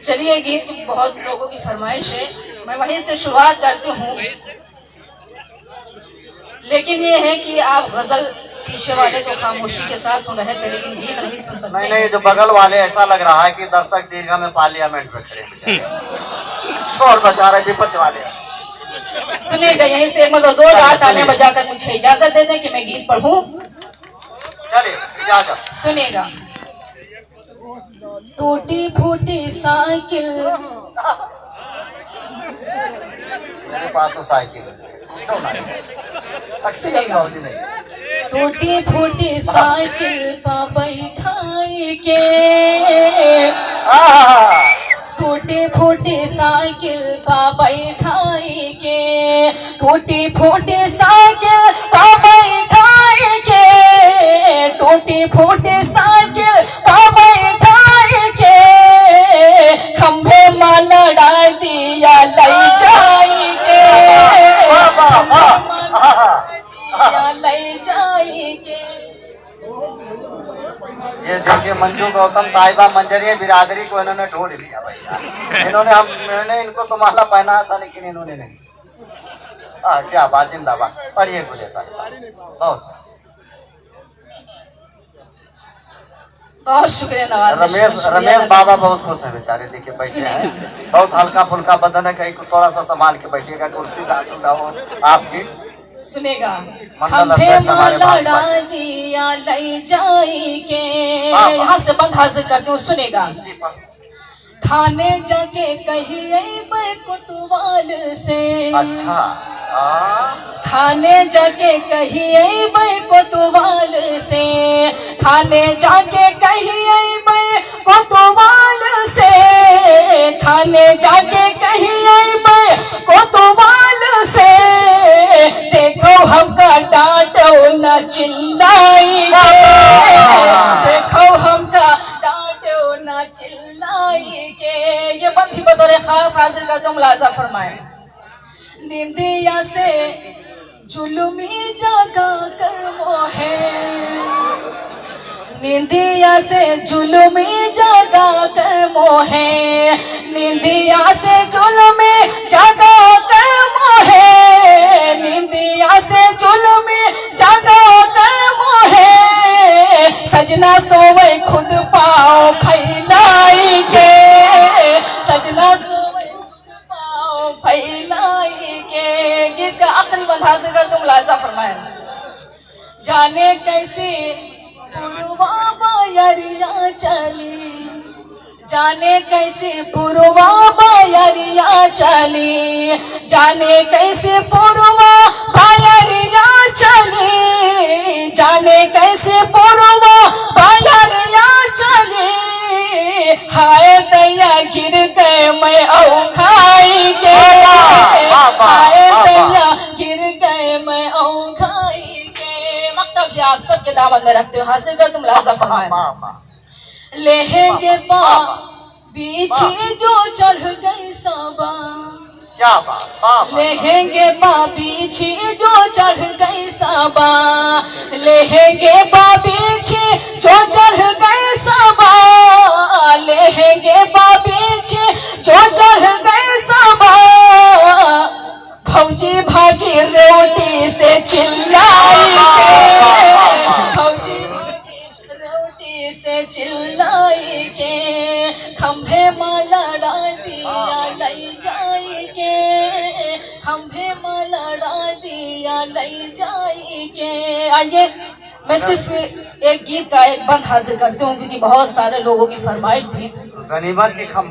चलिए, गीत बहुत लोगों की फरमाइश है, मैं वहीं से शुरुआत करती हूँ। लेकिन ये है कि आप गजल पीछे वाले तो खामोशी के साथ सुन रहे थे, लेकिन गीत नहीं सुन सकते। नहीं, जो बगल वाले ऐसा लग रहा है कि दर्शक दीर्घा में पार्लियामेंट में खड़े बेचारे शोर बचा रहे विपक्ष वाले। सुनिएगा, यहीं से मतलब जोरदार तालियां बजाकर मुझे इजाजत दे दें कि मैं गीत पढ़ूं। चलिए, इजाजत। सुनिएगा। टूटी फूटी साइकिल, मेरे पास तो साइकिल है। टूटी फूटी साइकिल पर बैठाई के, टूटी फूटी साइकिल पर बैठाई के, टूटी फूटी साइकिल पर बैठाई के, टूटी फूटी साइकिल पर बैठाई के, खंभे में लड़ा दिया ले जाई के, ले जाई के। ये देखिए, मंजू गौतम साहिबा मंजरिया बिरादरी को इन्होंने ढूंढ लिया भैया। मैंने इनको तो माला पहनाया था, लेकिन इन्होंने नहीं। क्या बात, जिंदाबाद। पढ़िए गुले साहिब, बहुत शुक्रिया नवाज। रमेश बाबा बहुत खुश है बेचारे, देखिए बैठे हैं, बहुत हल्का फुल्का बदन है, कहीं को थोड़ा सा संभाल के बैठिएगा, कुर्सी हो आपकी। सुनेगा, खंभे में लड़ा दिया ले जाई के, यहाँ से बंद हाजिर कर दूं। सुनेगा, थाने जाके कहिए कोतवाल से, अच्छा, थाने जाके कहिए कोतवाल से, थाने जाके कहिए कोतवाल से, थाने जाके कहिए कोतवाल से, देखो हमका डांटो न चिल्लाई के, देखो हमका डांटो न चिल्लाई के। ये बंद ही बतौर खास हाजिर कर दो, मुलाजा फरमाए। निंदिया से जुल्मी जगा कर मोहे, निंदिया से जुल्मी जगा कर मोहे, निंदिया से जुल्मी जगा कर मोहे, निंदिया से जुल्मी जगा कर मोहे, सजना सोवे खुद पाँव फैलाई के, सजना सोवे खुद पाँव फैलाई के। गीत का आखिरी बंद हासिल कर तुम लाजा फरमाए। जाने कैसी पुरवा बायरिया चली, जाने कैसे पुरवा बायरिया चली, जाने कैसे पुरवा बायरिया चली, जाने कैसे पुरवा बायरिया चली, हाय दैया गिर गए मैं औखाई के, हाय दैया गिर गए मैं औखाई के। मकतब भी आप सबके दामन में रखते हो, हासिल कर तुम लाजा फरमाए। लेहेंगे पा बीछी जो चढ़ गई सबा, क्या बात, लेहेंगे पा बीछी जो चढ़ गई सबा, लेहेंगे पा बीछी जो चढ़ गई सबा, लेहेंगे पा बीछी जो चढ़ गई सबा, भौजी भागी रोटी से चिल्लाई के, भौजी रोटी से चिल्लाई के, खंभे में लड़ा दिया ले जाई के, खंभे में लड़ा दिया ले जाई के। आइए, मैं सिर्फ एक गीत का एक बंद हाजिर करती हूँ, क्योंकि बहुत सारे लोगों की फरमाइश थी। गनीमत की